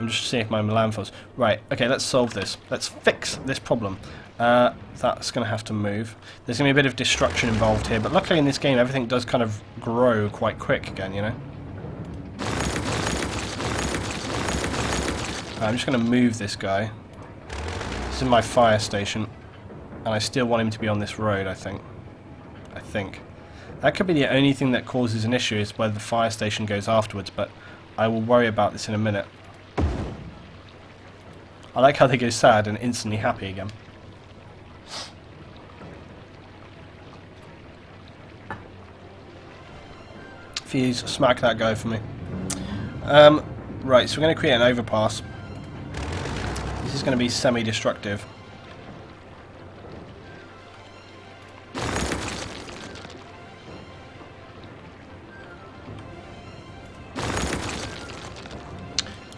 I'm just seeing if my landfills... Right, okay, let's solve this. Let's fix this problem. That's going to have to move. There's going to be a bit of destruction involved here, but luckily in this game everything does kind of grow quite quick again, you know? I'm just going to move this guy. This is my fire station, and I still want him to be on this road, I think. That could be the only thing that causes an issue, is whether the fire station goes afterwards, but I will worry about this in a minute. I like how they go sad and instantly happy again. Fuse, smack that guy for me. Right, so we're going to create an overpass. This is going to be semi-destructive.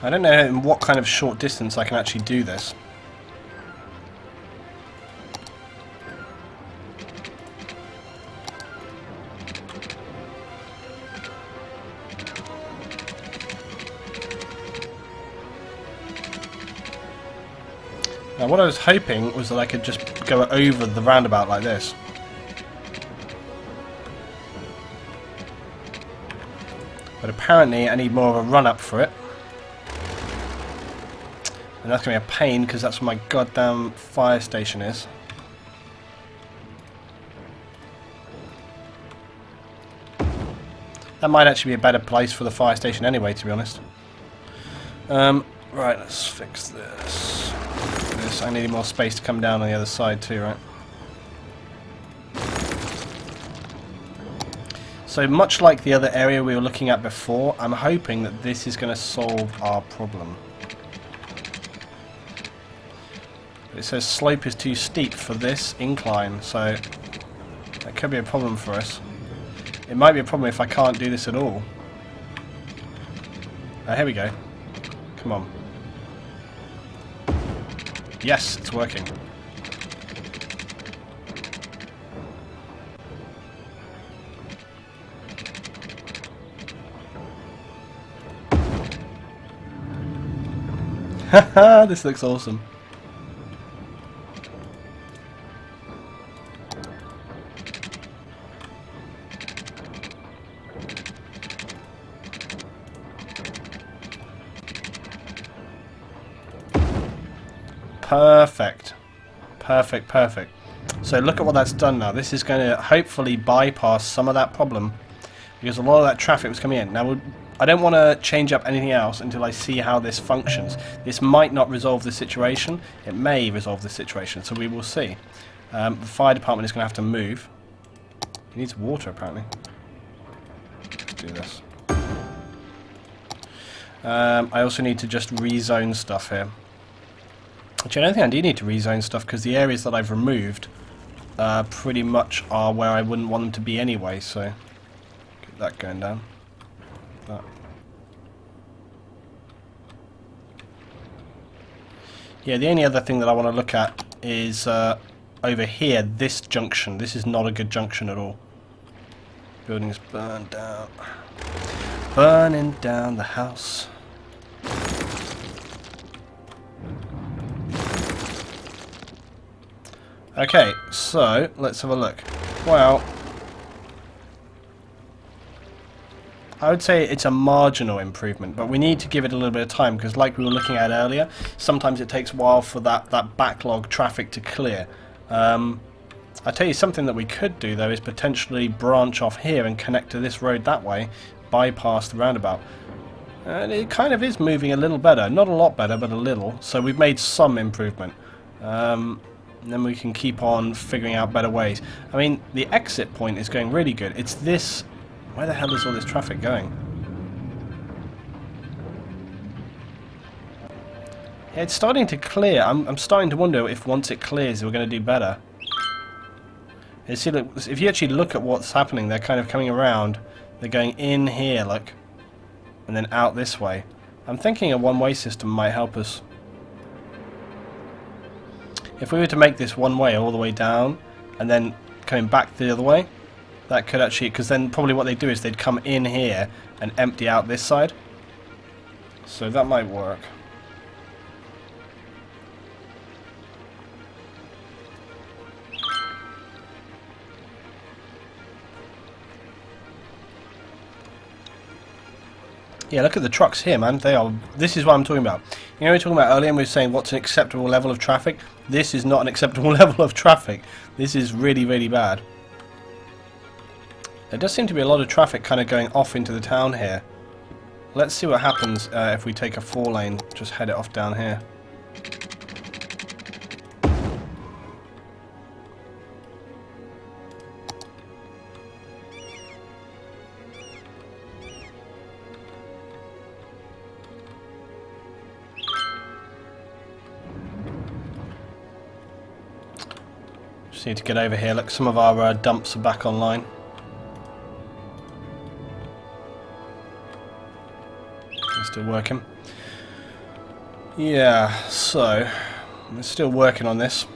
I don't know in what kind of short distance I can actually do this. Now what I was hoping was that I could just go over the roundabout like this. But apparently I need more of a run-up for it. And that's going to be a pain, because that's where my goddamn fire station is. That might actually be a better place for the fire station anyway, to be honest. Right, let's fix this. I need more space to come down on the other side too, right? So much like the other area we were looking at before, I'm hoping that this is going to solve our problem. It says slope is too steep for this incline, so that could be a problem for us. It might be a problem if I can't do this at all. Here we go. Come on. Yes, it's working. Haha, this looks awesome. Perfect. Perfect, perfect. So look at what that's done now. This is going to hopefully bypass some of that problem, because a lot of that traffic was coming in. Now, I don't want to change up anything else until I see how this functions. This might not resolve the situation. It may resolve the situation, so we will see. The fire department is going to have to move. He needs water, apparently. Let's do this. I also need to just rezone stuff here. Actually, I don't think I do need to rezone stuff, because the areas that I've removed pretty much are where I wouldn't want them to be anyway, so get that going down. That. Yeah, the only other thing that I want to look at is over here, this junction. This is not a good junction at all. Buildings burned down. Burning down the house. Okay, so let's have a look. Well, I would say it's a marginal improvement, but we need to give it a little bit of time, because like we were looking at earlier, sometimes it takes a while for that backlog traffic to clear. I'll tell you something that we could do though is potentially branch off here and connect to this road that way, bypass the roundabout. And it kind of is moving a little better, not a lot better, but a little. So we've made some improvement. And then we can keep on figuring out better ways. I mean, the exit point is going really good. It's this... Where the hell is all this traffic going? Yeah, it's starting to clear. I'm starting to wonder if once it clears we're going to do better. You see, look, if you actually look at what's happening, they're kind of coming around. They're going in here, look. And then out this way. I'm thinking a one-way system might help us. If we were to make this one way all the way down and then coming back the other way, that could actually, because then probably what they'd do is they'd come in here and empty out this side. So that might work. Yeah, look at the trucks here, man. They are. This is what I'm talking about. You know, we were talking about earlier, and we were saying what's an acceptable level of traffic. This is not an acceptable level of traffic. This is really, really bad. There does seem to be a lot of traffic kind of going off into the town here. Let's see what happens if we take a 4-lane. Just head it off down here. Just need to get over here. Look, some of our dumps are back online. It's still working. Yeah, so we're still working on this.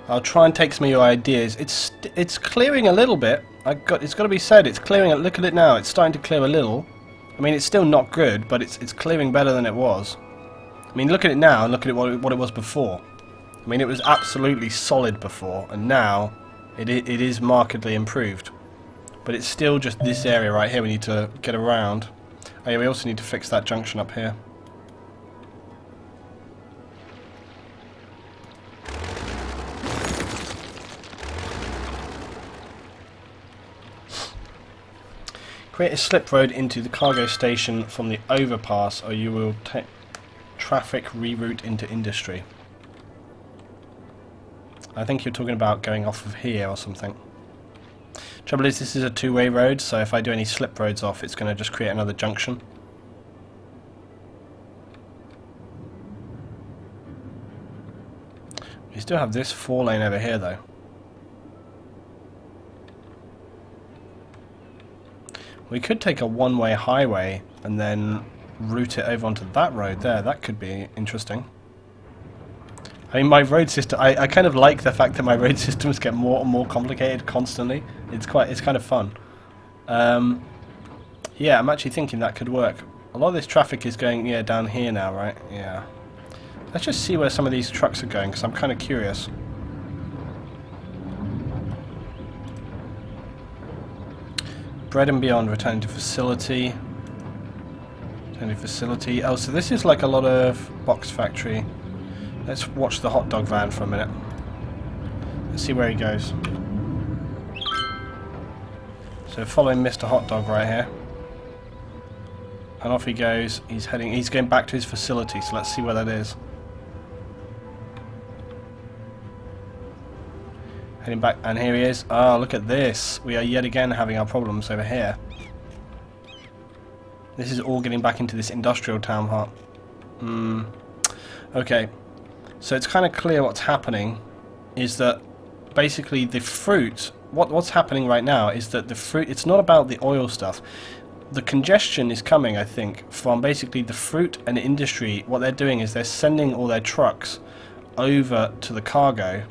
I'll try and take some of your ideas. It's clearing a little bit. It's got to be said. It's clearing. Look at it now. It's starting to clear a little. I mean, it's still not good, but it's clearing better than it was. I mean, look at it now and look at what it was before. I mean, it was absolutely solid before, and now it is markedly improved. But it's still just this area right here we need to get around. Oh yeah, we also need to fix that junction up here. Create a slip road into the cargo station from the overpass, or you will take traffic reroute into industry. I think you're talking about going off of here or something. Trouble is, this is a two-way road, so if I do any slip roads off, it's going to just create another junction. We still have this 4-lane over here, though. We could take a one-way highway and then route it over onto that road there. That could be interesting. I mean, my road system, I kind of like the fact that my road systems get more and more complicated constantly. It's kind of fun. Yeah, I'm actually thinking that could work. A lot of this traffic is going, yeah, down here now, right? Yeah. Let's just see where some of these trucks are going, because I'm kind of curious. Bread and Beyond, returning to facility. Returning to facility. Oh, so this is like a lot of box factory. Let's watch the hot dog van for a minute. Let's see where he goes. So following Mr. Hot Dog right here. And off he goes. He's going back to his facility, so let's see where that is. Heading back, and here he is. Oh, look at this. We are yet again having our problems over here. This is all getting back into this industrial town heart. Okay. So it's kind of clear what's happening is that basically the fruit, what's happening right now is that the fruit, it's not about the oil stuff. The congestion is coming, I think, from basically the fruit and industry. What they're doing is they're sending all their trucks over to the cargo,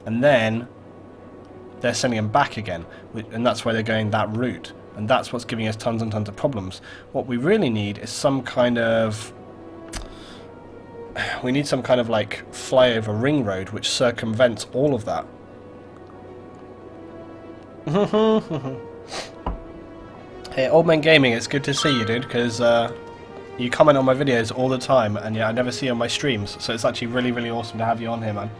and then they're sending them back again, and that's why they're going that route, and that's what's giving us tons and tons of problems. What we really need is some kind of like flyover ring road which circumvents all of that. Hey, Old Man Gaming, it's good to see you, dude, because you comment on my videos all the time, and yeah, I never see you on my streams, so it's actually really, really awesome to have you on here, man.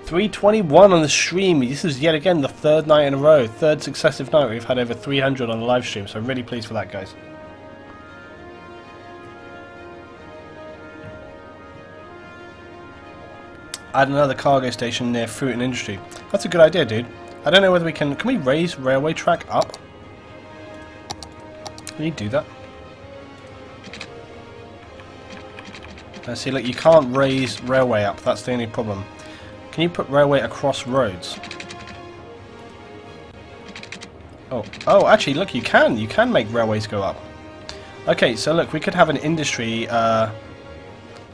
321 on the stream. This is yet again the third night in a row, third successive night we've had over 300 on the live stream, so I'm really pleased for that, guys. Add another cargo station near fruit and industry. That's a good idea, dude. I don't know whether we can we raise railway track up? Can you do that? Let's see, look, you can't raise railway up, that's the only problem. Can you put railway across roads? Oh, actually, look, you can make railways go up. Okay, so look, we could have an industry,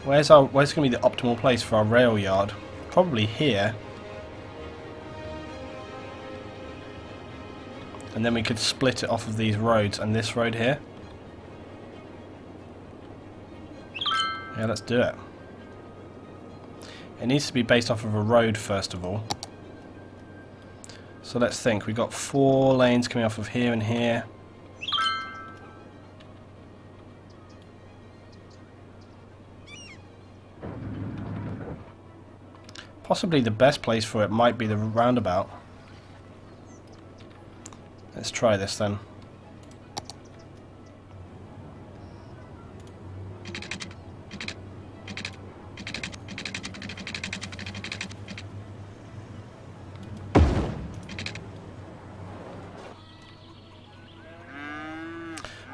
where's going to be the optimal place for our rail yard? Probably here. And then we could split it off of these roads and this road here. Yeah, let's do it. It needs to be based off of a road first of all. So let's think. We've got 4 lanes coming off of here and here. Possibly the best place for it might be the roundabout. Let's try this then.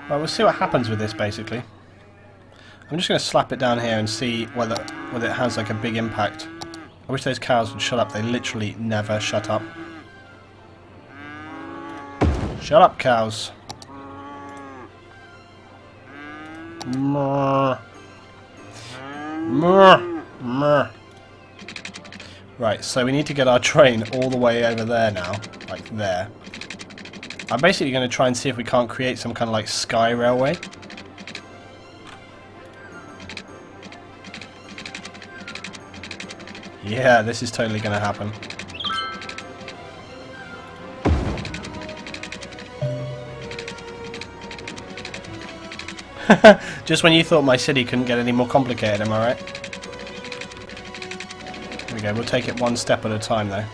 Well, we'll see what happens with this, basically. I'm just going to slap it down here and see whether it has like a big impact. I wish those cows would shut up. They literally never shut up. Shut up, cows. Mrr. Mrr. Mrr. Right, so we need to get our train all the way over there now. Like there. I'm basically going to try and see if we can't create some kind of like sky railway. Yeah, this is totally going to happen. Just when you thought my city couldn't get any more complicated, am I right? Here we go, we'll take it one step at a time though.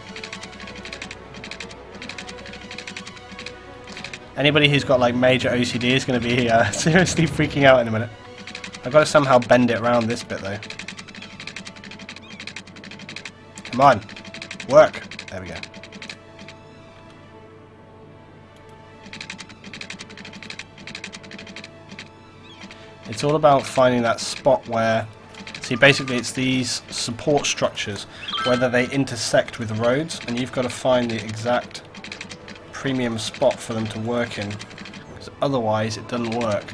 Anybody who's got like major OCD is going to be seriously freaking out in a minute. I've got to somehow bend it around this bit though. Come on, work. There we go. It's all about finding that spot where, see, basically it's these support structures, whether they intersect with roads, and you've got to find the exact premium spot for them to work in, because otherwise it doesn't work.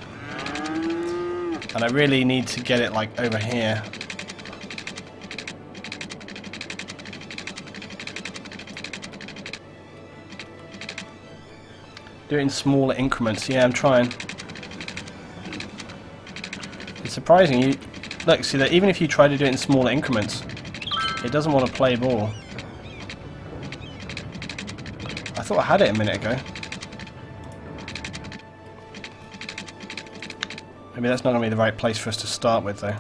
And I really need to get it like over here. Do it in smaller increments. Yeah, I'm trying. It's surprising. You look, see that even if you try to do it in smaller increments, it doesn't want to play ball. I thought I had it a minute ago. Maybe that's not going to be the right place for us to start with, though.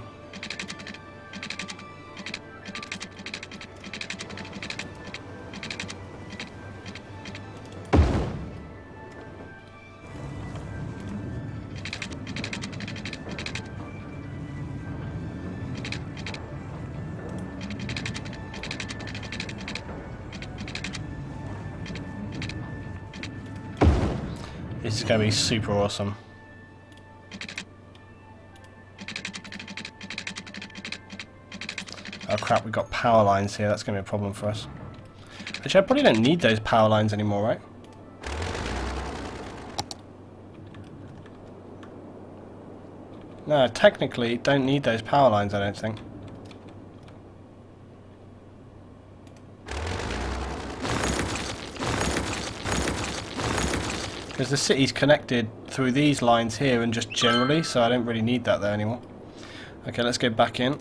This is going to be super awesome. Oh crap, we've got power lines here. That's going to be a problem for us. Actually, I probably don't need those power lines anymore, right? No, technically, don't need those power lines, I don't think. Because the city's connected through these lines here and just generally, so I don't really need that there anymore. Okay, let's go back in.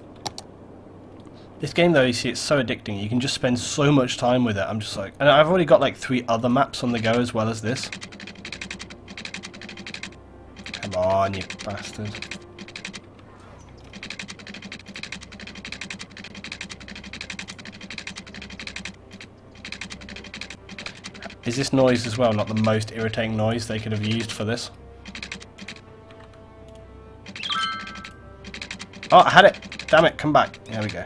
This game though, you see, it's so addicting. You can just spend so much time with it. I'm just like... And I've already got like 3 other maps on the go as well as this. Come on, you bastard. Is this noise as well not the most irritating noise they could have used for this? Oh, I had it! Damn it, come back. There we go.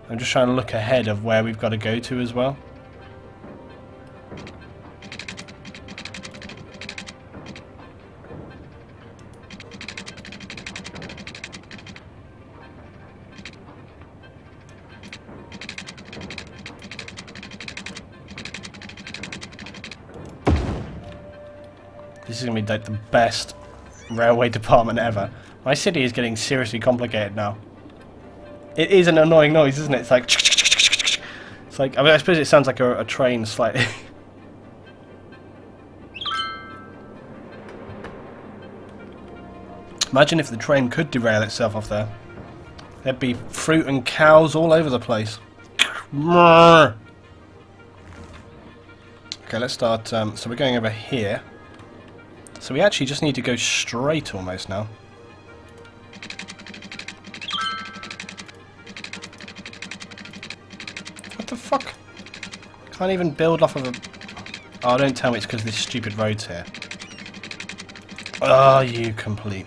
I'm just trying to look ahead of where we've got to go to as well. This is going to be like the best railway department ever. My city is getting seriously complicated now. It is an annoying noise, isn't it? It's like... It's like... I mean, I suppose it sounds like a train slightly. Imagine if the train could derail itself off there. There'd be fruit and cows all over the place. Okay, let's start... so we're going over here. So we actually just need to go straight almost now. Can't even build off of a... Oh, don't tell me it's because this stupid road's here. Oh, you complete...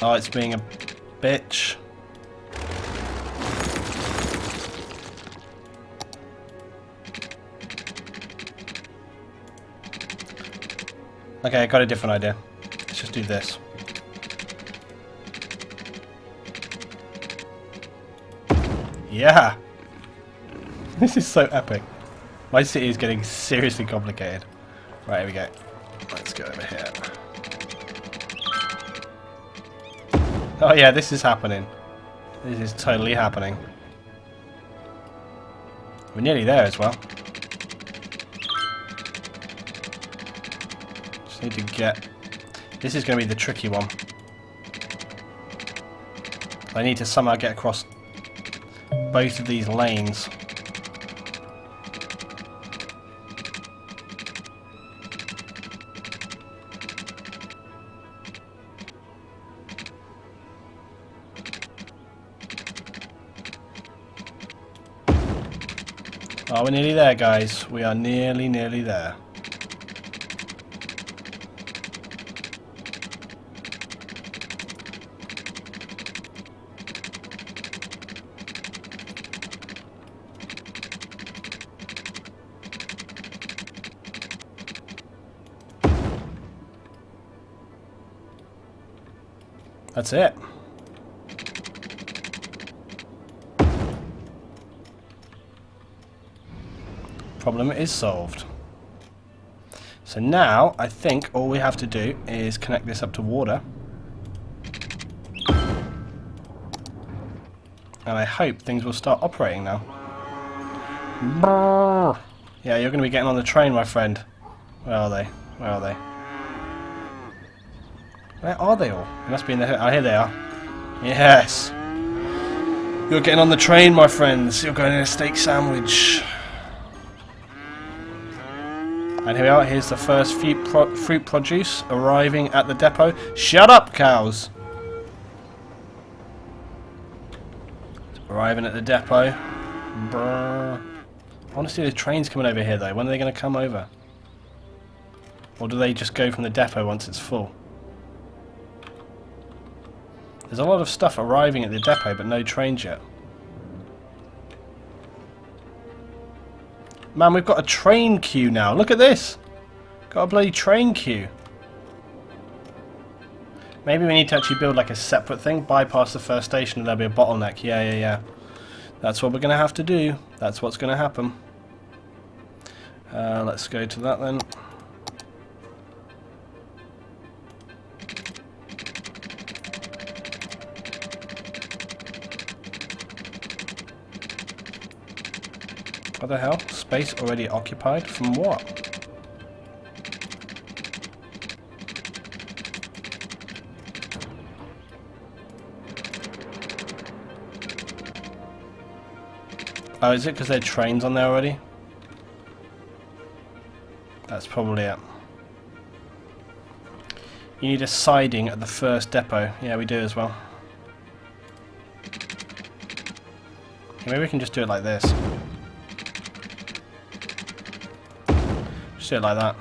Oh, it's being a bitch. Okay, I got a different idea. Let's just do this. Yeah! This is so epic. My city is getting seriously complicated. Right, here we go. Let's go over here. Oh yeah, this is happening. This is totally happening. We're nearly there as well. Just need to get... This is going to be the tricky one. I need to somehow get across both of these lanes. Oh, we're nearly there, guys. We are nearly there. That's it. Problem is solved. So now I think all we have to do is connect this up to water. And I hope things will start operating now. Yeah, you're going to be getting on the train, my friend. Where are they? Where are they? Where are they all? They must be in the... Oh, here they are. Yes! You're getting on the train, my friends. You're going in a steak sandwich. And here we are. Here's the first fruit produce arriving at the depot. Shut up, cows! It's arriving at the depot. Brr. I want to see the trains coming over here, though. When are they going to come over? Or do they just go from the depot once it's full? There's a lot of stuff arriving at the depot, but no trains yet. Man, we've got a train queue now. Look at this. Got a bloody train queue. Maybe we need to actually build like a separate thing. Bypass the first station and there'll be a bottleneck. Yeah. That's what we're going to have to do. That's what's going to happen. Let's go to that then. What the hell? Space already occupied? From what? Oh, is it because there are trains on there already? That's probably it. You need a siding at the first depot. Yeah, we do as well. Maybe we can just do it like this. Just do it like that.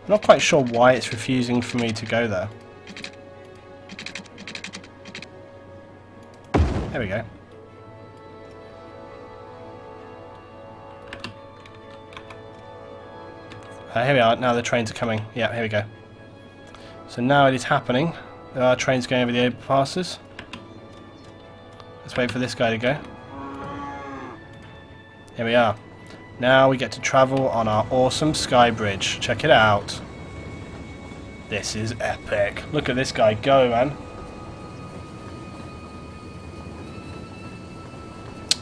I'm not quite sure why it's refusing for me to go there. There we go. Here we are, now the trains are coming. Yeah, here we go. So now it is happening. There are trains going over the overpasses. Let's wait for this guy to go. Here we are. Now we get to travel on our awesome sky bridge. Check it out. This is epic. Look at this guy go, man.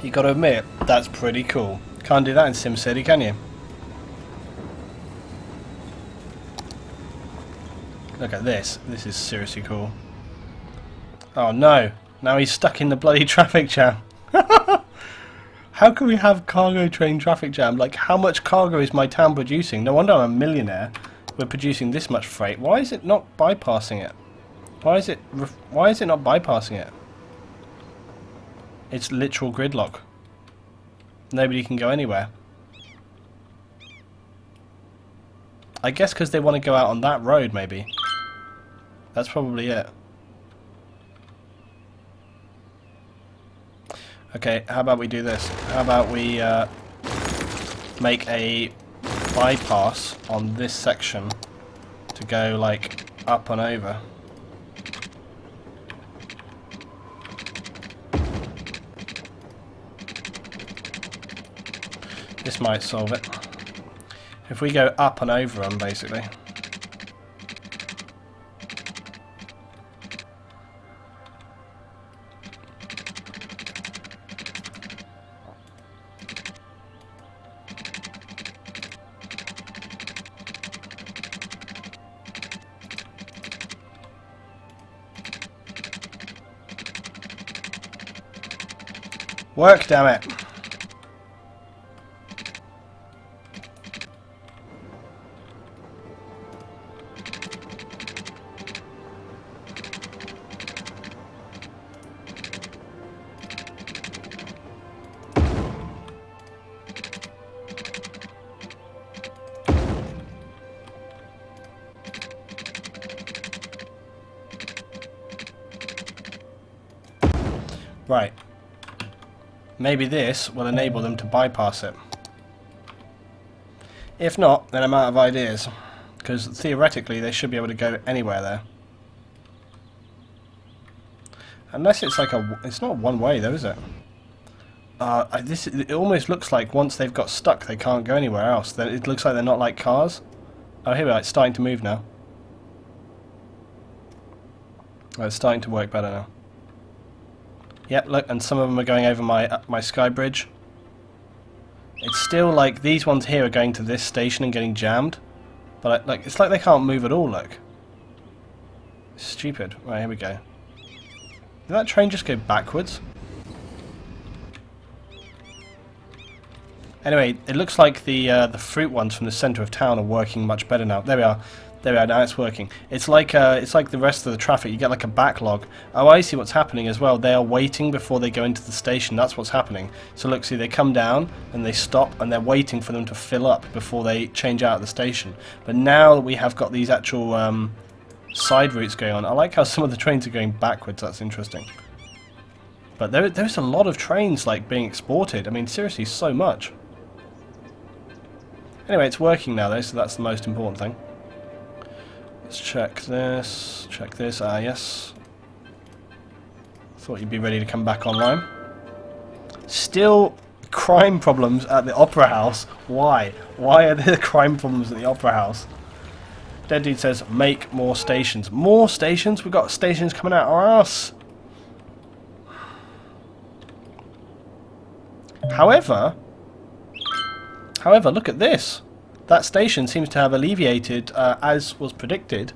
You got to admit, that's pretty cool. Can't do that in SimCity, can you? Look at this. This is seriously cool. Oh no! Now he's stuck in the bloody traffic jam. How can we have cargo train traffic jam? Like, how much cargo is my town producing? No wonder I'm a millionaire. We're producing this much freight. Why is it not bypassing it? Why is it not bypassing it? It's literal gridlock. Nobody can go anywhere. I guess because they want to go out on that road, maybe. That's probably it. Okay, how about we do this? How about we make a bypass on this section to go like up and over. This might solve it. If we go up and over them, basically. Work, damn it. Right. Maybe this will enable them to bypass it. If not, then I'm out of ideas. Because theoretically they should be able to go anywhere there. Unless it's like it's not one way though, is it? It almost looks like once they've got stuck they can't go anywhere else. It looks like they're not like cars. Oh, here we are, it's starting to move now. Oh, it's starting to work better now. Yep, look, and some of them are going over my sky bridge. It's still like these ones here are going to this station and getting jammed, but like it's like they can't move at all. Look, stupid. Right, here we go. Did that train just go backwards? Anyway, it looks like the fruit ones from the centre of town are working much better now. There we are. There we are, now it's working. It's like the rest of the traffic, you get like a backlog. Oh, I see what's happening as well. They are waiting before they go into the station, that's what's happening. So look, see, they come down and they stop and they're waiting for them to fill up before they change out at the station. But now that we have got these actual side routes going on, I like how some of the trains are going backwards, that's interesting. But there's a lot of trains like being exported, I mean seriously, so much. Anyway, it's working now though, so that's the most important thing. Let's check this, yes. Thought you'd be ready to come back online. Still crime problems at the Opera House. Why? Why are there crime problems at the Opera House? Dead Dude says, make more stations. More stations? We've got stations coming out our ass. However, look at this. That station seems to have alleviated, as was predicted.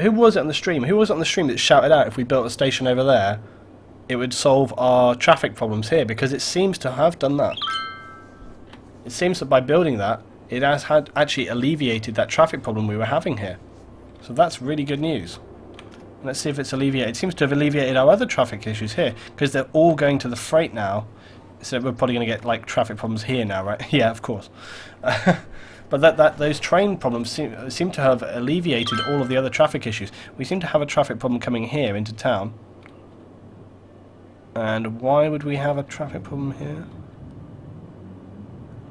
Who was it on the stream? Who was it on the stream that shouted out if we built a station over there, it would solve our traffic problems here? Because it seems to have done that. It seems that by building that, it has actually alleviated that traffic problem we were having here. So that's really good news. Let's see if it's alleviated. It seems to have alleviated our other traffic issues here, because they're all going to the freight now. So we're probably going to get like traffic problems here now, right? Yeah, of course. But those train problems seem to have alleviated all of the other traffic issues. We seem to have a traffic problem coming here into town. And why would we have a traffic problem here?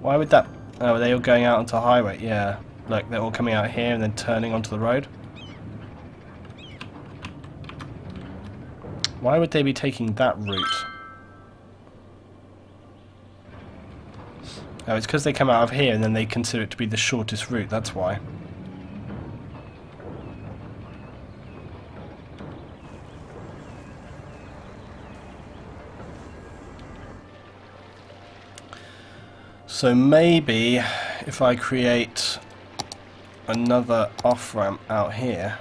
Why would that... Oh, are they all going out onto the highway? Yeah. Look, they're all coming out here and then turning onto the road. Why would they be taking that route? Oh, it's because they come out of here and then they consider it to be the shortest route, that's why. So maybe if I create another off-ramp out here.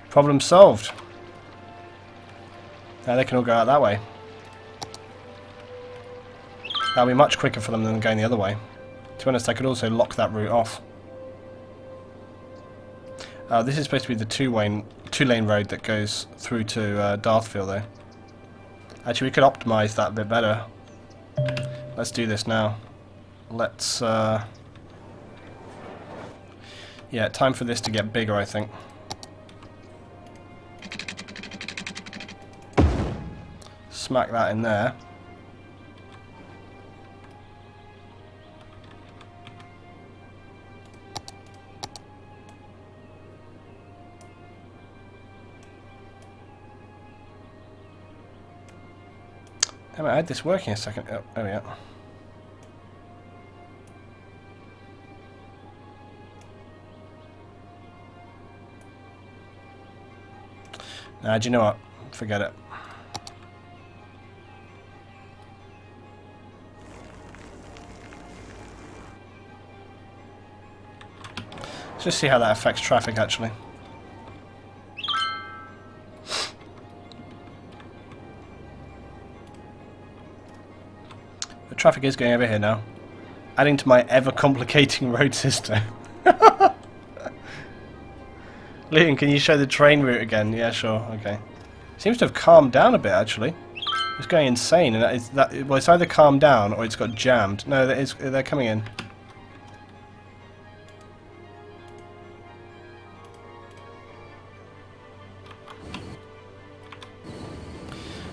Problem solved. Now they can all go out that way. That'll be much quicker for them than going the other way. To be honest, I could also lock that route off. This is supposed to be the two-lane road that goes through to Darthfield, though. Actually, we could optimise that a bit better. Let's do this now. Let's... yeah, time for this to get bigger, I think. Smack that in there. Damn it, I had this working a second. Oh, there we are. Nah, do you know what? Forget it. Let's just see how that affects traffic, actually. The traffic is going over here now, adding to my ever-complicating road system. Liam, can you show the train route again? Yeah, sure. Okay. Seems to have calmed down a bit, actually. It's going insane, and well, it's either calmed down or it's got jammed. No, they're coming in.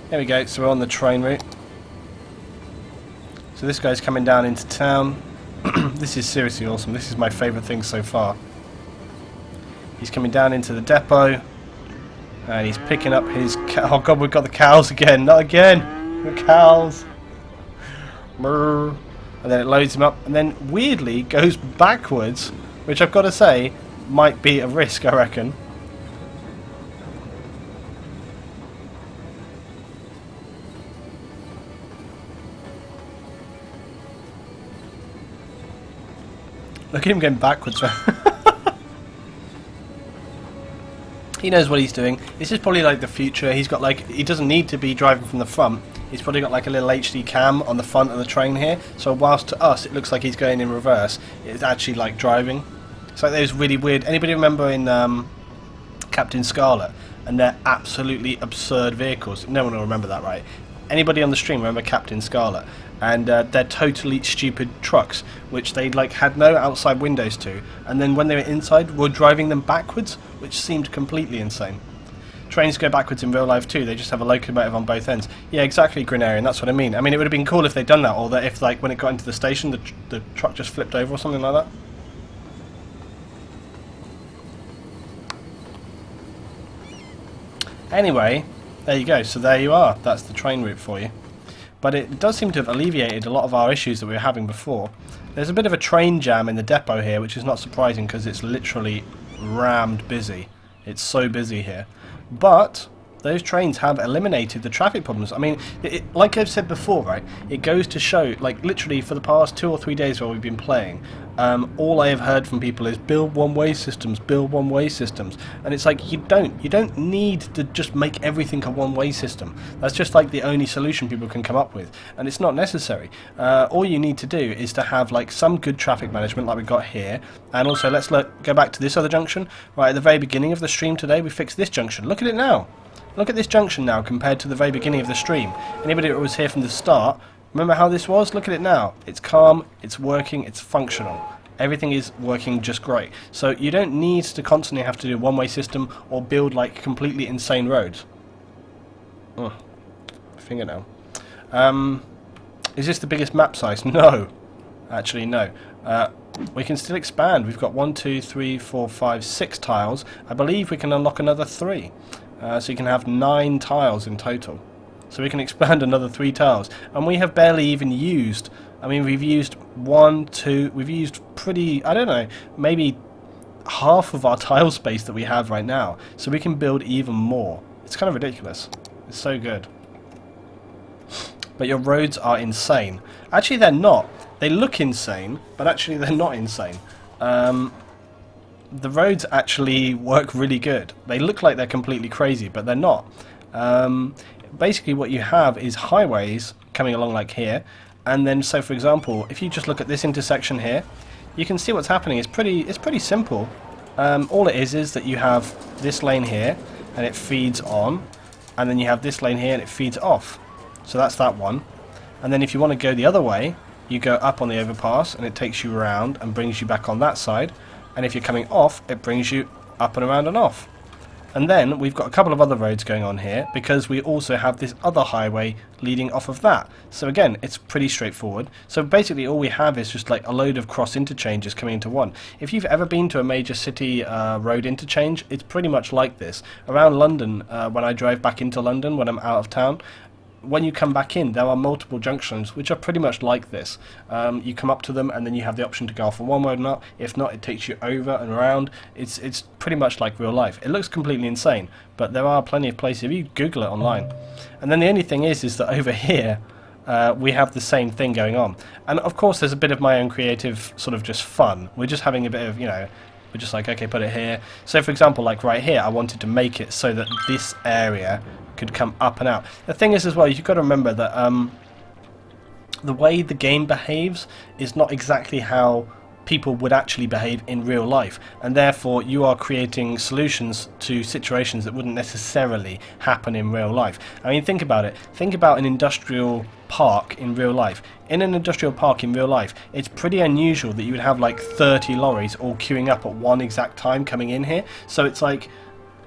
There we go, so we're on the train route. So this guy's coming down into town. This is seriously awesome. This is my favourite thing so far. He's coming down into the depot. And he's picking up his... oh god, we've got the cows again. Not again! The cows! Brr. And then it loads him up. And then weirdly goes backwards. Which I've got to say, might be a risk, I reckon. Look at him going backwards. He knows what he's doing. This is probably like the future. He's got like, he doesn't need to be driving from the front. He's probably got like a little HD cam on the front of the train here. So whilst to us it looks like he's going in reverse, it's actually like driving. It's like those really weird... Anybody remember in Captain Scarlet? And they're absolutely absurd vehicles. No one will remember that, right? Anybody on the stream remember Captain Scarlet? And they're totally stupid trucks, which they like had no outside windows to, and then when they were inside, were driving them backwards, which seemed completely insane. Trains go backwards in real life too. They just have a locomotive on both ends. Yeah, exactly, Granarian. That's what I mean. I mean, it would have been cool if they'd done that, or that if like when it got into the station, the truck just flipped over or something like that. Anyway, there you go. So there you are. That's the train route for you. But it does seem to have alleviated a lot of our issues that we were having before. There's a bit of a train jam in the depot here, which is not surprising because it's literally rammed busy. It's so busy here. But those trains have eliminated the traffic problems. I mean, like I've said before, right, it goes to show, like literally for the past 2 or 3 days while we've been playing, all I have heard from people is build one-way systems, build one-way systems. And it's like, you don't need to just make everything a one-way system. That's just like the only solution people can come up with. And it's not necessary. All you need to do is to have like some good traffic management like we've got here. And also, let's go back to this other junction. Right, at the very beginning of the stream today, we fixed this junction. Look at it now. Look at this junction now compared to the very beginning of the stream. Anybody that was here from the start, remember how this was? Look at it now. It's calm, it's working, it's functional. Everything is working just great. So you don't need to constantly have to do a one-way system or build like completely insane roads. Oh, fingernail. Is this the biggest map size? No. Actually, no. we can still expand. We've got 1, 2, 3, 4, 5, 6 tiles. I believe we can unlock another 3. So you can have 9 tiles in total. So we can expand another 3 tiles. And we have barely even used, I mean, we've used 1, 2, we've used pretty, I don't know, maybe half of our tile space that we have right now. So we can build even more. It's kind of ridiculous. It's so good. But your roads are insane. Actually, they're not. They look insane, but actually they're not insane. The roads actually work really good. They look like they're completely crazy, but they're not. Basically what you have is highways coming along like here, and then so for example, if you just look at this intersection here, you can see what's happening. It's pretty simple. All it is that you have this lane here, and it feeds on, and then you have this lane here, and it feeds off. So that's that one. And then if you want to go the other way, you go up on the overpass, and it takes you around and brings you back on that side. And if you're coming off, it brings you up and around and off. And then we've got a couple of other roads going on here, because we also have this other highway leading off of that. So again, it's pretty straightforward. So basically all we have is just like a load of cross interchanges coming into one. If you've ever been to a major city road interchange, it's pretty much like this. Around London, when I drive back into London when I'm out of town, when you come back in, there are multiple junctions which are pretty much like this. You come up to them, and then you have the option to go off on one road or not. If not, it takes you over and around. It's pretty much like real life. It looks completely insane, but there are plenty of places. If you Google it online. And then the only thing is that over here, we have the same thing going on. And of course, there's a bit of my own creative sort of just fun. We're just having a bit of, you know, we're just like, okay, put it here. So for example, like right here, I wanted to make it so that this area could come up and out. The thing is as well, you've got to remember that the way the game behaves is not exactly how people would actually behave in real life, and therefore you are creating solutions to situations that wouldn't necessarily happen in real life. I mean, think about it. Think about an industrial park in real life. In an industrial park in real life, it's pretty unusual that you would have like 30 lorries all queuing up at one exact time coming in here. So it's like,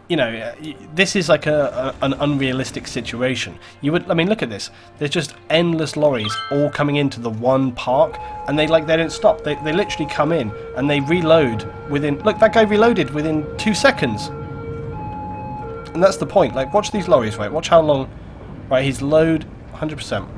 you know, this is like an unrealistic situation. You would, I mean, look at this. There's just endless lorries all coming into the one park, and they don't stop. They literally come in and they reload within. Look, that guy reloaded within 2 seconds. And that's the point. Like, watch these lorries, right? Watch how long. Right, he's load 100%.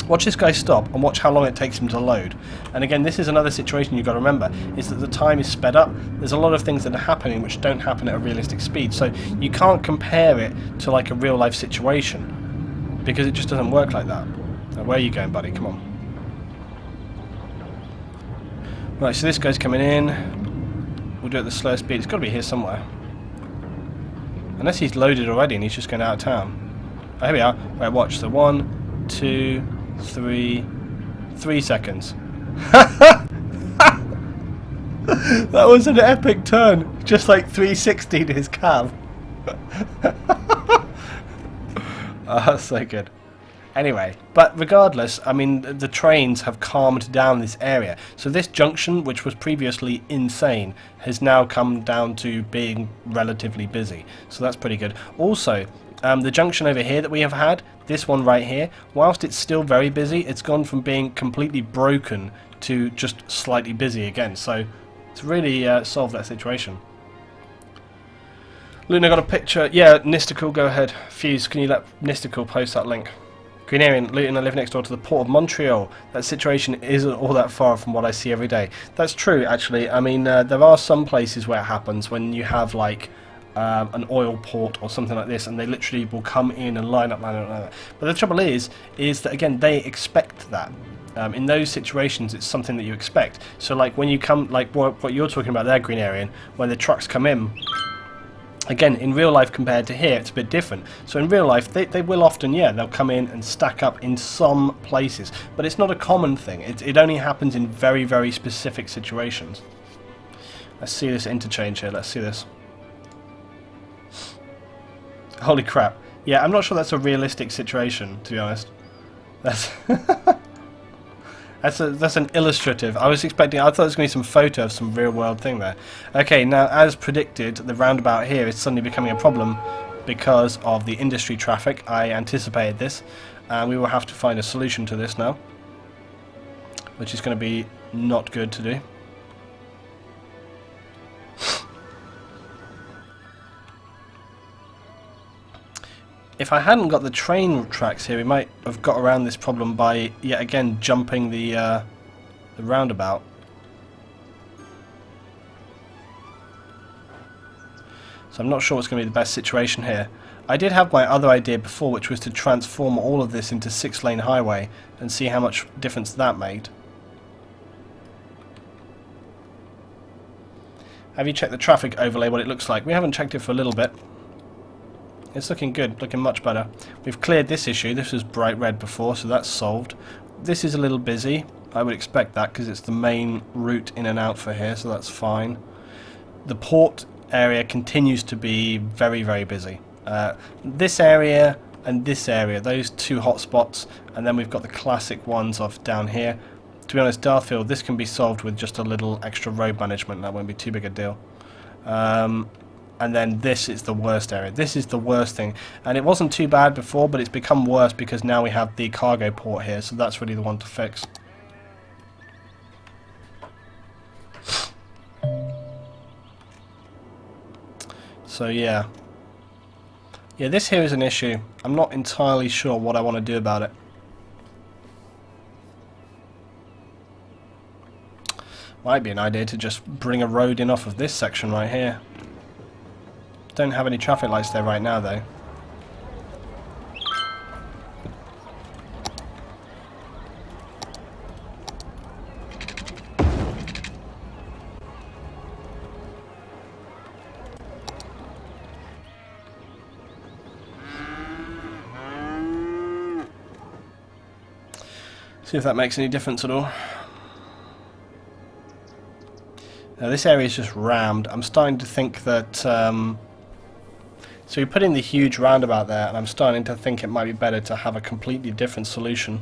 Watch this guy stop and watch how long it takes him to load. And again, this is another situation you've got to remember, is that the time is sped up. There's a lot of things that are happening which don't happen at a realistic speed. So you can't compare it to like a real life situation, because it just doesn't work like that. Now, where are you going, buddy? Come on. Right, so this guy's coming in. We'll do it at the slower speed. It's got to be here somewhere. Unless he's loaded already and he's just going out of town. Oh, here we are. Right, watch. So 1, 2, 3 seconds. That was an epic turn, just like 360 to his cab. Oh, that's so good. Anyway, but regardless, I mean, the trains have calmed down this area. So this junction, which was previously insane, has now come down to being relatively busy. So that's pretty good. Also, the junction over here that we have had, this one right here, whilst it's still very busy, it's gone from being completely broken to just slightly busy again. So it's really solved that situation. Luna got a picture. Yeah, Nistical, go ahead. Fuse, can you let Nistical post that link? Greenarian, Luton, I live next door to the Port of Montreal. That situation isn't all that far from what I see every day. That's true, actually. I mean, there are some places where it happens when you have, like, an oil port or something like this, and they literally will come in and line up. But the trouble is that, again, they expect that. In those situations, it's something that you expect. So, like, when you come, like what you're talking about there, Greenarian, when the trucks come in, again, in real life compared to here, it's a bit different. So in real life, they will often, yeah, they'll come in and stack up in some places. But it's not a common thing. It only happens in very, very specific situations. Let's see this interchange here. Let's see this. Holy crap. Yeah, I'm not sure that's a realistic situation, to be honest. That's... That's an illustrative. I thought it was going to be some photo of some real world thing there. Okay, now as predicted, the roundabout here is suddenly becoming a problem because of the industry traffic. I anticipated this, and we will have to find a solution to this now. which is going to be not good to do. If I hadn't got the train tracks here, we might have got around this problem by, yet again, jumping the roundabout. So I'm not sure what's going to be the best situation here. I did have my other idea before, which was to transform all of this into 6-lane highway and see how much difference that made. Have you checked the traffic overlay, what it looks like? We haven't checked it for a little bit. It's looking good, looking much better. We've cleared this issue. This was bright red before, so that's solved. This is a little busy. I would expect that because it's the main route in and out for here, so that's fine. The port area continues to be very, very busy. This area and this area, those two hotspots, and then we've got the classic ones off down here. To be honest, Dartfield, this can be solved with just a little extra road management. That won't be too big a deal. And then this is the worst area. This is the worst thing. And it wasn't too bad before, but it's become worse because now we have the cargo port here, so that's really the one to fix. So yeah. Yeah, this here is an issue. I'm not entirely sure what I want to do about it. Might be an idea to just bring a road in off of this section right here. Don't have any traffic lights there right now though. See if that makes any difference at all. Now this area is just rammed. I'm starting to think that so we put in the huge roundabout there, and I'm starting to think it might be better to have a completely different solution.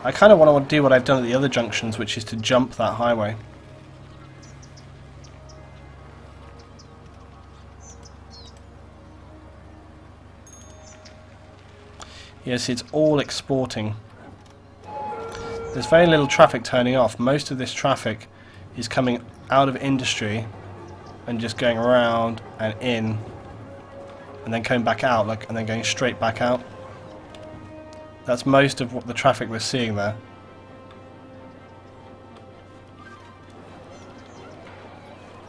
I kind of want to do what I've done at the other junctions, which is to jump that highway. Yes, it's all exporting. There's very little traffic turning off. Most of this traffic is coming out of industry and just going around and in and then coming back out, and then going straight back out. That's most of what the traffic we're seeing there.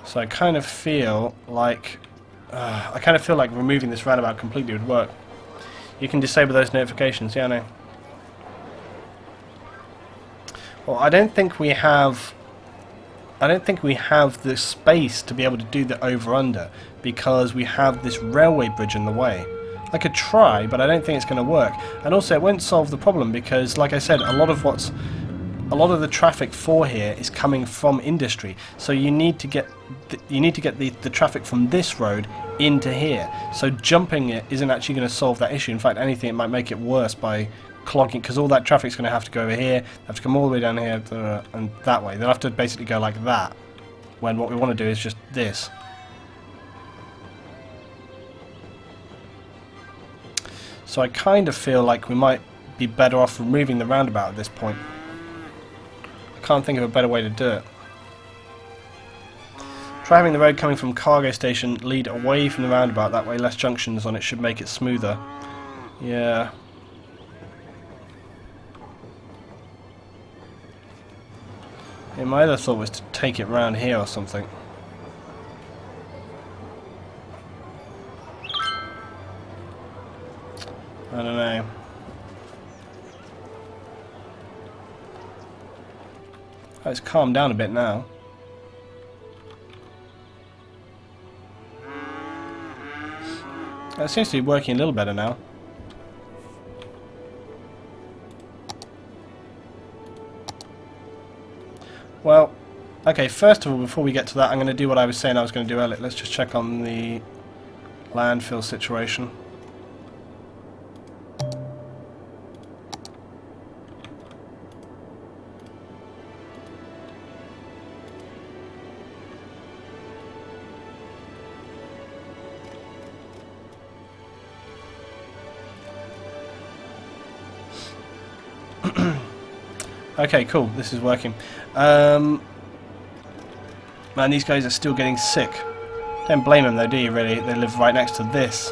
So I kind of feel like removing this roundabout completely would work. You can disable those notifications. Yeah, I know. Well, I don't think we have the space to be able to do the over-under because we have this railway bridge in the way. I could try, but I don't think it's going to work. And also, it won't solve the problem because, like I said, a lot of the traffic for here is coming from industry. So you need to get the traffic from this road into here. So jumping it isn't actually going to solve that issue. In fact, anything, it might make it worse by clogging, because all that traffic's going to have to go over here, have to come all the way down here, and that way. They'll have to basically go like that, when what we want to do is just this. So I kind of feel like we might be better off removing the roundabout at this point. I can't think of a better way to do it. Try having the road coming from cargo station lead away from the roundabout, that way less junctions on it should make it smoother. Yeah. Yeah, my other thought was to take it round here or something. I don't know. Oh, it's calmed down a bit now. It seems to be working a little better now. Well, okay, first of all, before we get to that, I'm going to do what I was saying I was going to do earlier. Let's just check on the landfill situation. Okay, cool. This is working. Man, these guys are still getting sick. Don't blame them though, do you really? They live right next to this.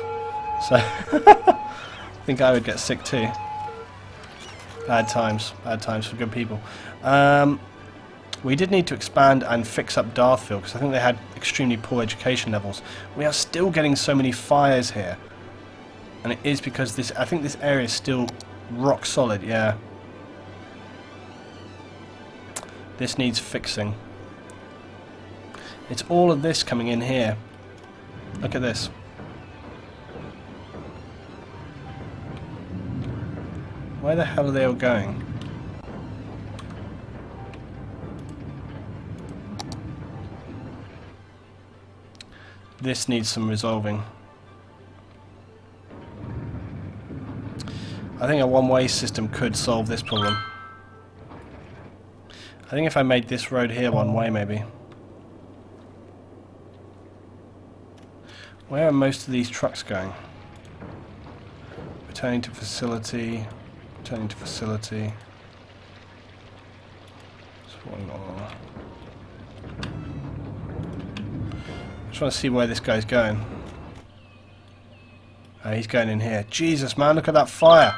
So, I think I would get sick too. Bad times for good people. We did need to expand and fix up Darthville because I think they had extremely poor education levels. We are still getting so many fires here. And it is because this, I think this area is still rock solid, yeah. This needs fixing. It's all of this coming in here. Look at this. Where the hell are they all going? This needs some resolving. I think a one-way system could solve this problem. I think if I made this road here one way, maybe. Where are most of these trucks going? Returning to facility. Returning to facility. I just want to see where this guy's going. Oh, he's going in here. Jesus, man, look at that fire.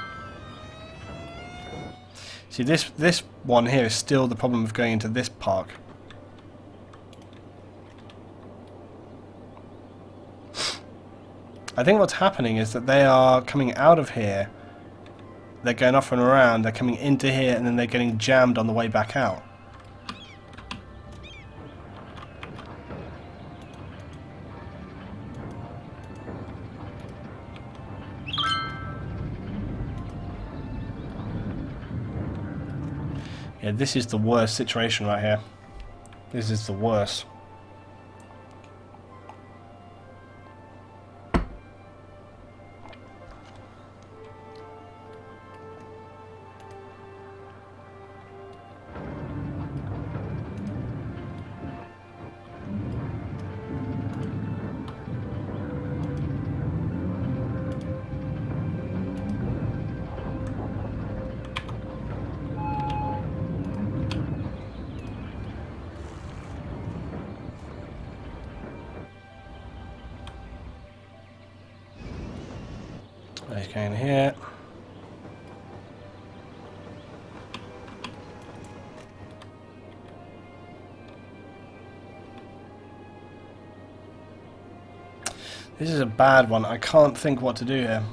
See, this one here is still the problem of going into this park. I think what's happening is that they are coming out of here, they're going off and around, they're coming into here, and then they're getting jammed on the way back out. Yeah, this is the worst situation right here. This is the worst. He's going here. This is a bad one. I can't think what to do here.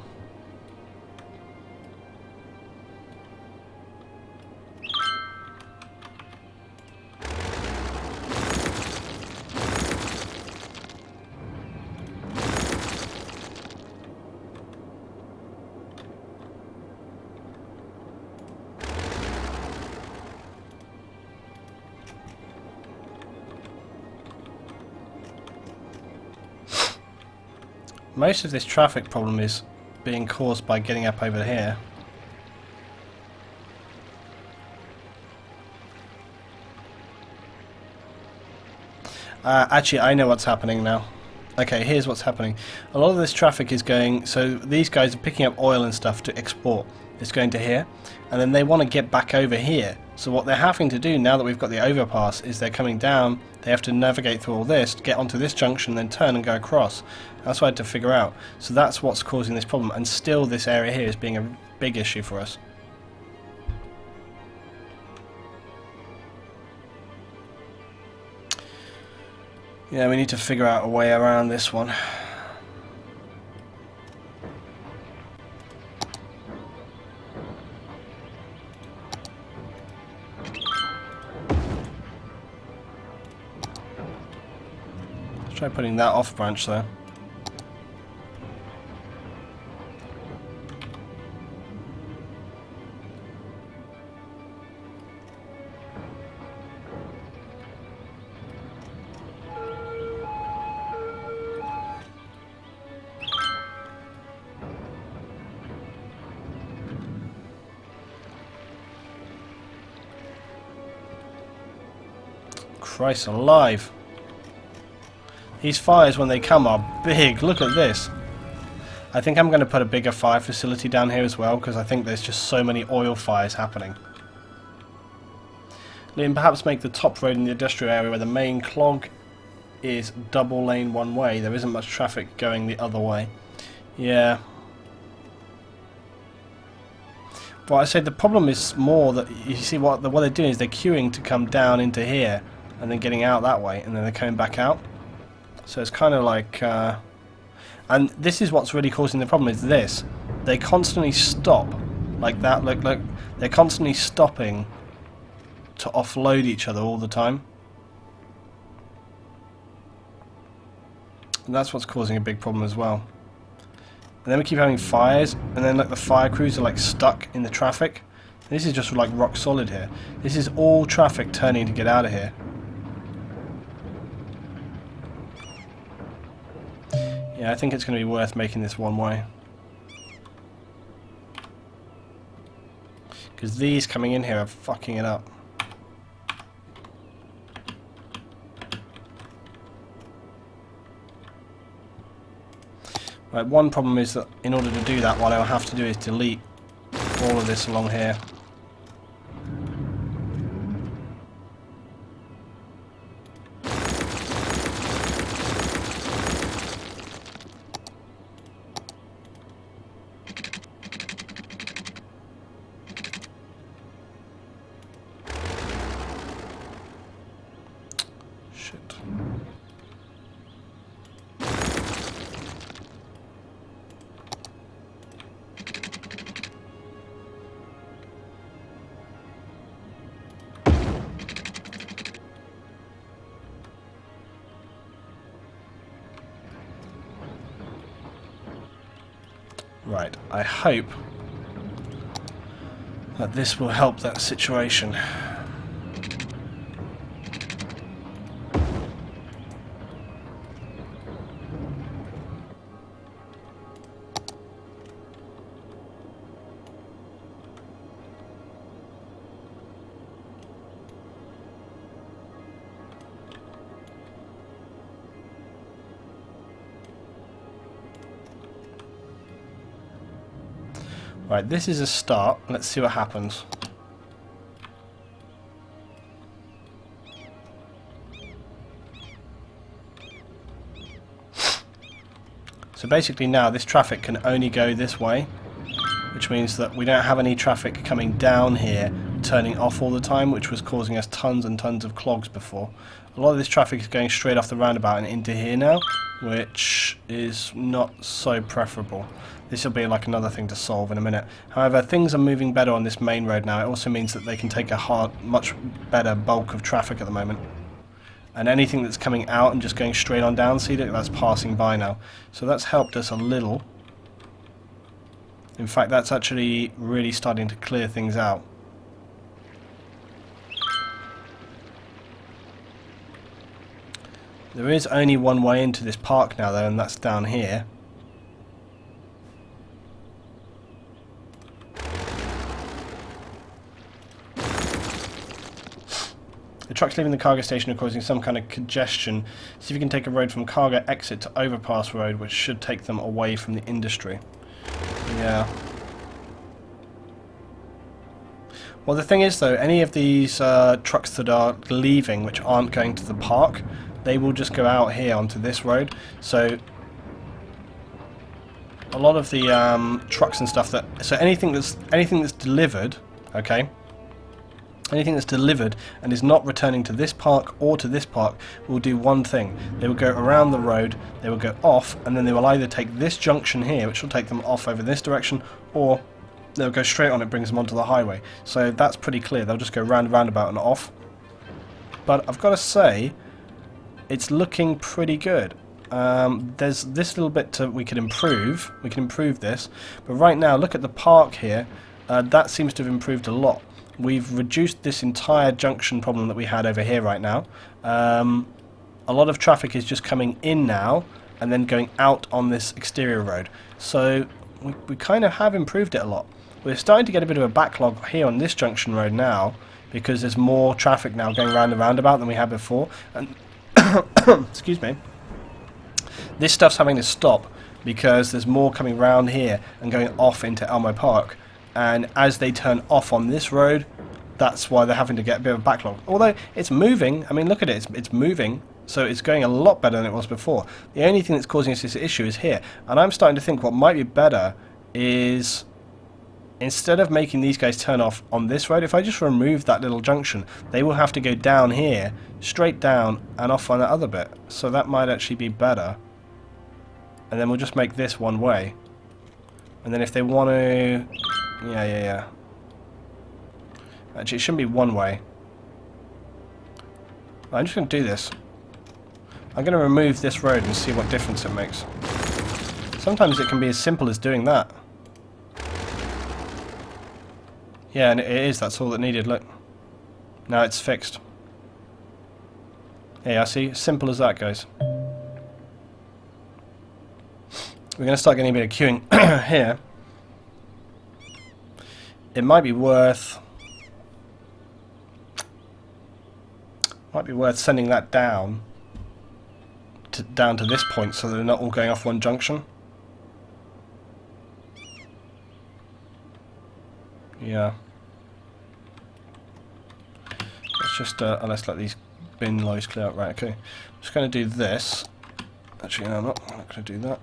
Most of this traffic problem is being caused by getting up over here. Actually, I know what's happening now. Okay, here's what's happening. A lot of this traffic is going, so these guys are picking up oil and stuff to export. It's going to here, and then they want to get back over here. So what they're having to do now that we've got the overpass is they're coming down, they have to navigate through all this, get onto this junction, then turn and go across. That's what I had to figure out. So that's what's causing this problem, and still this area here is being a big issue for us. Yeah, we need to figure out a way around this one. Let's try putting that off branch there. Christ alive. These fires when they come are big. Look at this. I think I'm going to put a bigger fire facility down here as well because I think there's just so many oil fires happening. And perhaps make the top road in the industrial area where the main clog is double lane one way. There isn't much traffic going the other way. Yeah. But I say the problem is more that you see what they're doing is they're queuing to come down into here and then getting out that way, and then they're coming back out. So it's kind of like, and this is what's really causing the problem is this: they constantly stop like that. Look, they're constantly stopping to offload each other all the time. And that's what's causing a big problem as well. And then we keep having fires, and then like the fire crews are like stuck in the traffic. This is just like rock solid here. This is all traffic turning to get out of here. Yeah, I think it's going to be worth making this one way. Because these coming in here are fucking it up. Right, one problem is that in order to do that, what I'll have to do is delete all of this along here. Shit. Right, I hope that this will help that situation. Right, this is a start. Let's see what happens. So basically now this traffic can only go this way, which means that we don't have any traffic coming down here turning off all the time, which was causing us tons and tons of clogs before. A lot of this traffic is going straight off the roundabout and into here now, which is not so preferable. This will be like another thing to solve in a minute. However, things are moving better on this main road now. It also means that they can take a much better bulk of traffic at the moment. And anything that's coming out and just going straight on down, see that that's passing by now. So that's helped us a little. In fact, that's actually really starting to clear things out. There is only one way into this park now though, and that's down here. The trucks leaving the cargo station are causing some kind of congestion. See if you can take a road from cargo exit to overpass road, which should take them away from the industry. Yeah. Well, the thing is though, any of these trucks that are leaving, which aren't going to the park, they will just go out here onto this road. So a lot of the trucks and stuff so anything that's delivered, okay, anything that's delivered and is not returning to this park or to this park will do one thing. They will go around the road, they will go off, and then they will either take this junction here, which will take them off over this direction, or they'll go straight on, it brings them onto the highway. So that's pretty clear. They'll just go roundabout and off. But I've got to say, it's looking pretty good. There's this little bit we can improve. We can improve this. But right now, look at the park here. That seems to have improved a lot. We've reduced this entire junction problem that we had over here right now. A lot of traffic is just coming in now and then going out on this exterior road. So we kind of have improved it a lot. We're starting to get a bit of a backlog here on this junction road now because there's more traffic now going around the roundabout than we had before. And excuse me. This stuff's having to stop because there's more coming round here and going off into Elmo Park. And as they turn off on this road, that's why they're having to get a bit of a backlog. Although it's moving, I mean, look at it, it's moving, so it's going a lot better than it was before. The only thing that's causing us this issue is here, and I'm starting to think what might be better is, instead of making these guys turn off on this road, if I just remove that little junction, they will have to go down here, straight down, and off on that other bit. So that might actually be better. And then we'll just make this one way. And then if they want to... Yeah. Actually, it shouldn't be one way. I'm just going to do this. I'm going to remove this road and see what difference it makes. Sometimes it can be as simple as doing that. Yeah, and it is. That's all that needed. Look. Now it's fixed. Yeah, I see. Simple as that, guys. We're going to start getting a bit of queuing here. It might be worth... sending that down to this point so they're not all going off one junction. Yeah. Let's just let's let these bin lows clear out. Right, okay. I'm just going to do this. Actually, no, I'm not going to do that.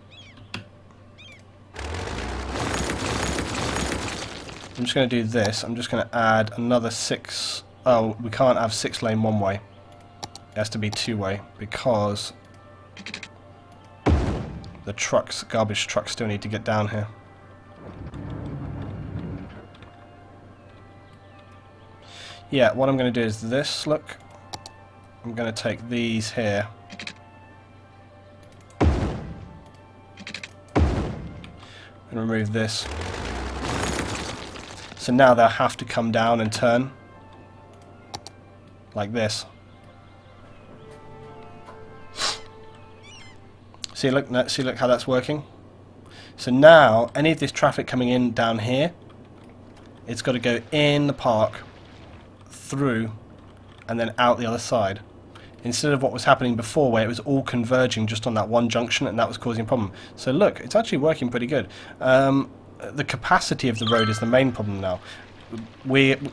I'm just going to do this. I'm just going to add another 6. Oh, we can't have 6 lane one way. It has to be 2-way because the trucks, garbage trucks, still need to get down here. Yeah, what I'm going to do is this, look. I'm going to take these here. And remove this. So now they'll have to come down and turn. Like this. See look how that's working? So now, any of this traffic coming in down here, it's got to go in the park, through, and then out the other side. Instead of what was happening before, where it was all converging just on that one junction, and that was causing a problem. So look, it's actually working pretty good. The capacity of the road is the main problem now.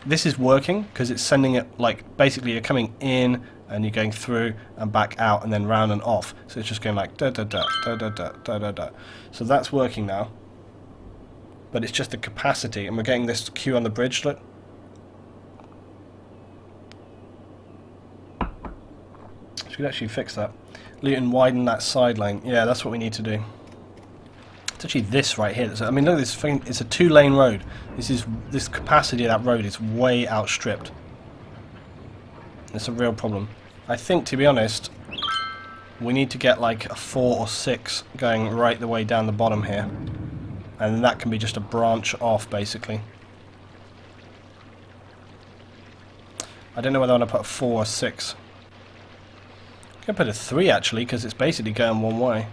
This is working because it's sending it, like, basically you're coming in and you're going through and back out and then round and off. So it's just going like da da da da da da da da da. So that's working now. But it's just the capacity, and we're getting this queue on the bridge. Look. Should actually fix that. And widen that side lane. Yeah, that's what we need to do. It's actually this right here. I mean, look at this thing. It's a 2-lane road. This capacity of that road is way outstripped. It's a real problem. I think, to be honest, we need to get like a 4 or 6 going right the way down the bottom here, and then that can be just a branch off, basically. I don't know whether I want to put a 4 or 6. I can put a 3 actually, because it's basically going one way.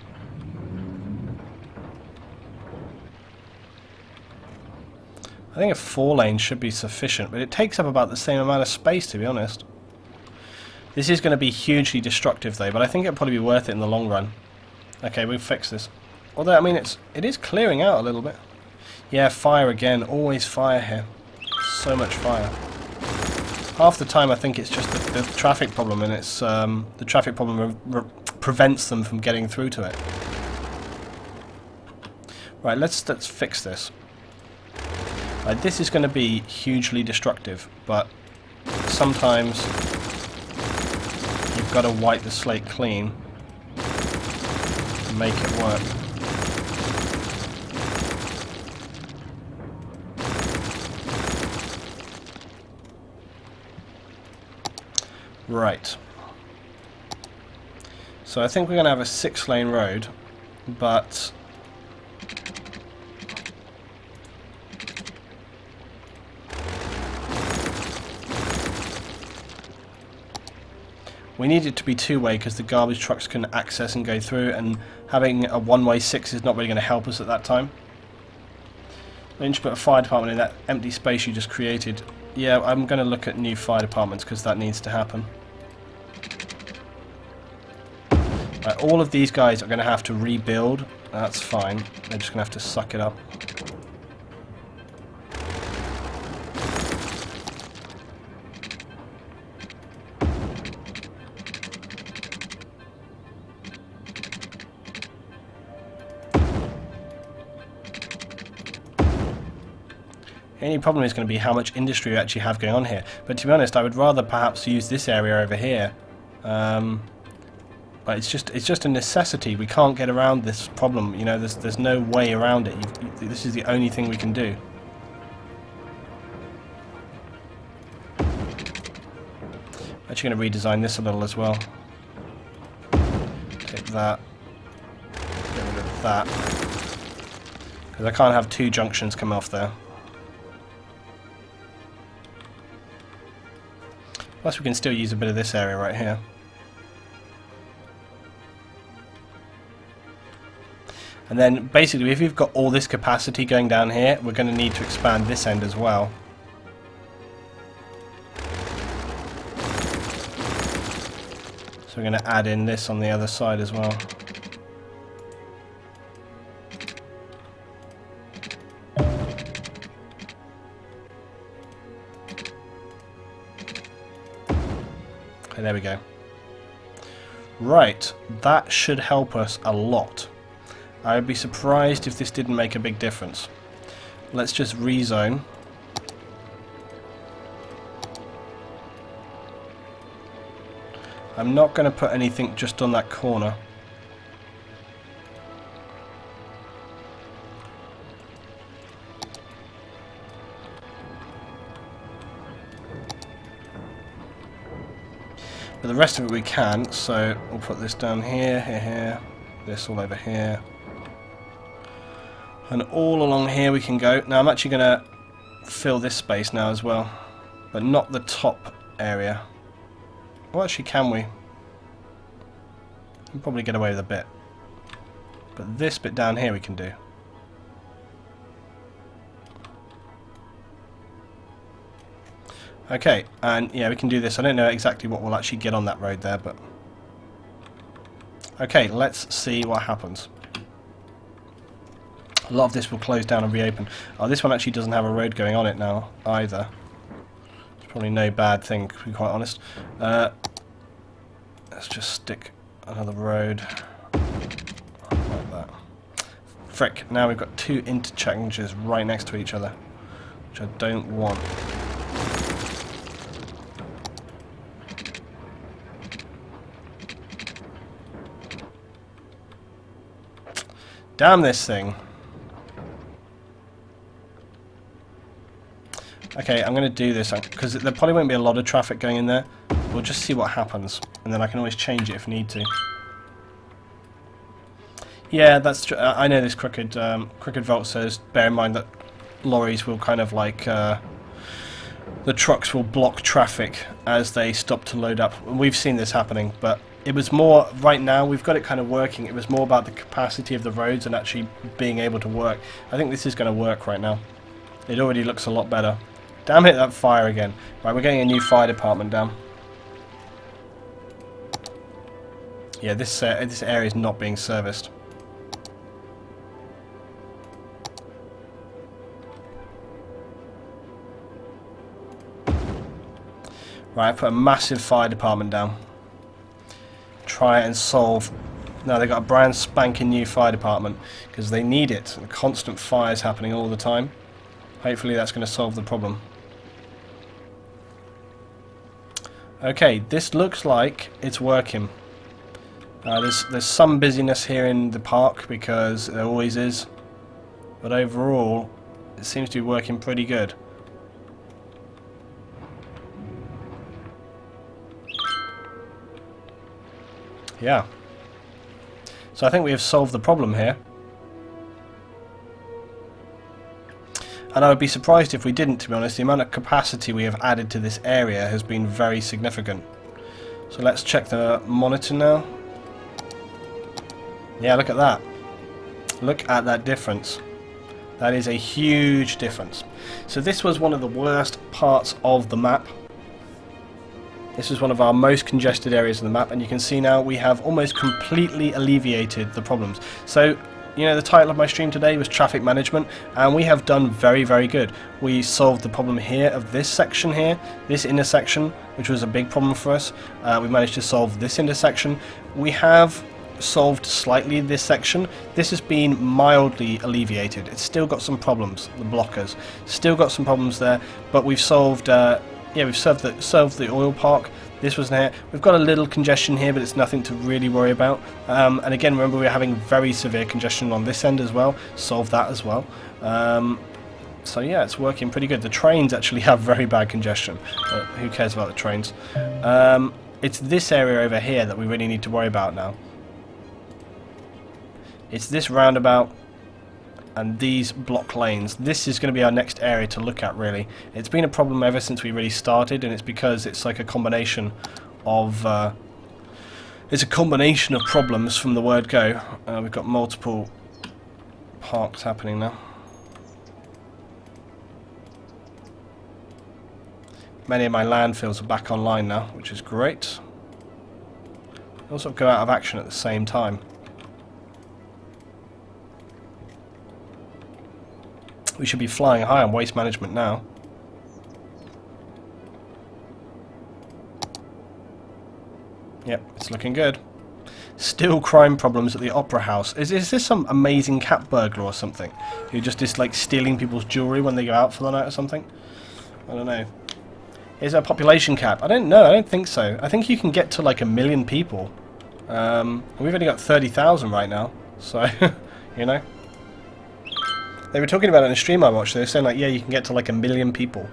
I think a 4 lane should be sufficient, but it takes up about the same amount of space, to be honest. This is going to be hugely destructive though, but I think it'll probably be worth it in the long run. Okay, we'll fix this. Although, I mean, it is clearing out a little bit. Yeah, fire again. Always fire here. So much fire. Half the time I think it's just the traffic problem, and it's the traffic problem prevents them from getting through to it. Right, let's fix this. Right, this is going to be hugely destructive, but sometimes you've got to wipe the slate clean and make it work. Right. So I think we're going to have a 6-lane road, but we need it to be 2-way because the garbage trucks can access and go through, and having a 1-way 6 is not really going to help us at that time. We need to put a fire department in that empty space you just created. Yeah, I'm going to look at new fire departments because that needs to happen. Right, all of these guys are going to have to rebuild. That's fine. They're just going to have to suck it up. The only problem is going to be how much industry we actually have going on here. But to be honest, I would rather perhaps use this area over here. But it's just a necessity. We can't get around this problem. You know, there's no way around it. This is the only thing we can do. Actually going to redesign this a little as well. Take that. Get rid of that. Because I can't have two junctions come off there. Plus we can still use a bit of this area right here. And then basically if we've got all this capacity going down here, we're going to need to expand this end as well. So we're going to add in this on the other side as well. Okay, there we go. Right, that should help us a lot. I would be surprised if this didn't make a big difference. Let's just rezone. I'm not going to put anything just on that corner. But the rest of it we can, so we'll put this down here, here, this all over here. And all along here we can go. Now I'm actually going to fill this space now as well, but not the top area. Well, actually, can we? We'll probably get away with a bit. But this bit down here we can do. Okay, and yeah, we can do this. I don't know exactly what we'll actually get on that road there, but... Okay, let's see what happens. A lot of this will close down and reopen. Oh, this one actually doesn't have a road going on it now, either. It's probably no bad thing, to be quite honest. Let's just stick another road like that. Frick, now we've got two interchanges right next to each other, which I don't want. Damn this thing. Okay, I'm going to do this because there probably won't be a lot of traffic going in there. We'll just see what happens, and then I can always change it if need to. Yeah, that's true. I know this Crooked Vault says, bear in mind that lorries will kind of like, the trucks will block traffic as they stop to load up. We've seen this happening, but it was more, right now we've got it kind of working, it was more about the capacity of the roads and actually being able to work. I think this is going to work right now. It already looks a lot better. Damn it, that fire again. Right, we're getting a new fire department down. Yeah, this area is not being serviced. Right, I put a massive fire department down. Try and solve... No, they've got a brand spanking new fire department because they need it. Constant fires happening all the time. Hopefully that's going to solve the problem. Okay, this looks like it's working. There's some busyness here in the park because there always is, but overall it seems to be working pretty good. Yeah. So I think we have solved the problem here. And I would be surprised if we didn't, to be honest. The amount of capacity we have added to this area has been very significant. So let's check the monitor now. Yeah, look at that. Look at that difference. That is a huge difference. So this was one of the worst parts of the map. This is one of our most congested areas of the map, and you can see now we have almost completely alleviated the problems. So, you know, the title of my stream today was traffic management, and we have done very, very good. We solved the problem here of this section here, this intersection, which was a big problem for us. We managed to solve this intersection. We have solved slightly this section. This has been mildly alleviated. It's still got some problems, the blockers. Still got some problems there, but we've solved, yeah, we've solved the oil park. This was here. We've got a little congestion here, but it's nothing to really worry about. And again, remember we're having very severe congestion on this end as well. Solve that as well. So yeah, it's working pretty good. The trains actually have very bad congestion. But who cares about the trains? It's this area over here that we really need to worry about now. It's this roundabout and these block lanes. This is going to be our next area to look at, really. It's been a problem ever since we really started, and it's because it's like a combination of problems from the word go. We've got multiple parks happening now. Many of my landfills are back online now, which is great. They also go out of action at the same time. We should be flying high on waste management now. Yep, it's looking good. Still crime problems at the Opera House. Is this some amazing cat burglar or something? Who just is like stealing people's jewellery when they go out for the night or something? I don't know. Is there a population cap? I don't know, I don't think so. I think you can get to like 1 million people. We've only got 30,000 right now, so, you know. They were talking about it in a stream I watched. They were saying like, yeah, you can get to like 1 million people.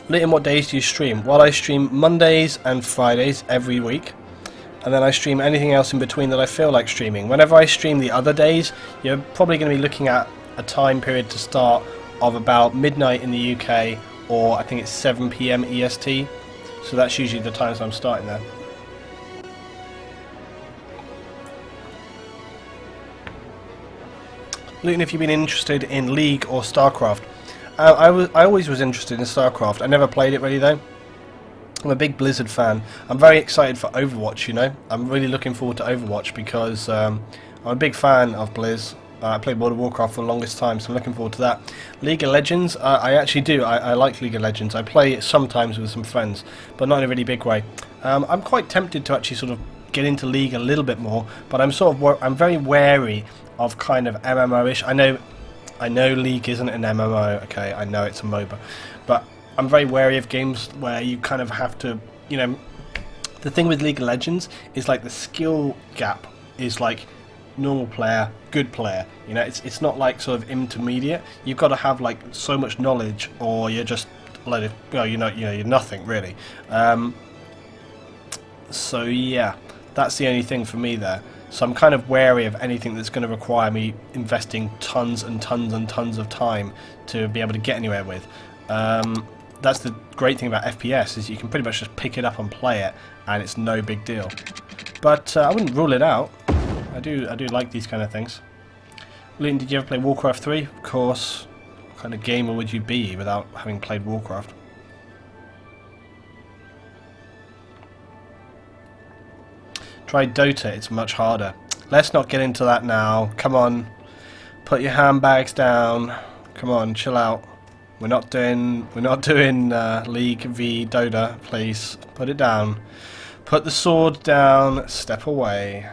Leighton, what days do you stream? Well, I stream Mondays and Fridays every week. And then I stream anything else in between that I feel like streaming. Whenever I stream the other days, you're probably going to be looking at a time period to start of about midnight in the UK, or I think it's 7 PM EST. So that's usually the times I'm starting there. Luton, if you've been interested in League or StarCraft, I always was interested in StarCraft. I never played it really though. I'm a big Blizzard fan. I'm very excited for Overwatch, you know. I'm really looking forward to Overwatch because I'm a big fan of Blizz. I played World of Warcraft for the longest time, so I'm looking forward to that. League of Legends, I actually do. I like League of Legends. I play it sometimes with some friends, but not in a really big way. I'm quite tempted to actually sort of get into League a little bit more, but I'm very wary of kind of MMO-ish. I know League isn't an MMO, okay, I know it's a MOBA, but I'm very wary of games where you kind of have to, you know, the thing with League of Legends is like the skill gap is like normal player, good player. You know, it's not like sort of intermediate. You've got to have like so much knowledge, or you're just like, well, you're nothing really. So yeah, that's the only thing for me there. So I'm kind of wary of anything that's going to require me investing tons and tons and tons of time to be able to get anywhere with. That's the great thing about FPS, is you can pretty much just pick it up and play it, and it's no big deal. But I wouldn't rule it out. I do like these kind of things. Luton, did you ever play Warcraft 3? Of course. What kind of gamer would you be without having played Warcraft? Try Dota, it's much harder. Let's not get into that now. Come on. Put your handbags down. Come on, chill out. We're not doing League v Dota, please. Put it down. Put the sword down. Step away.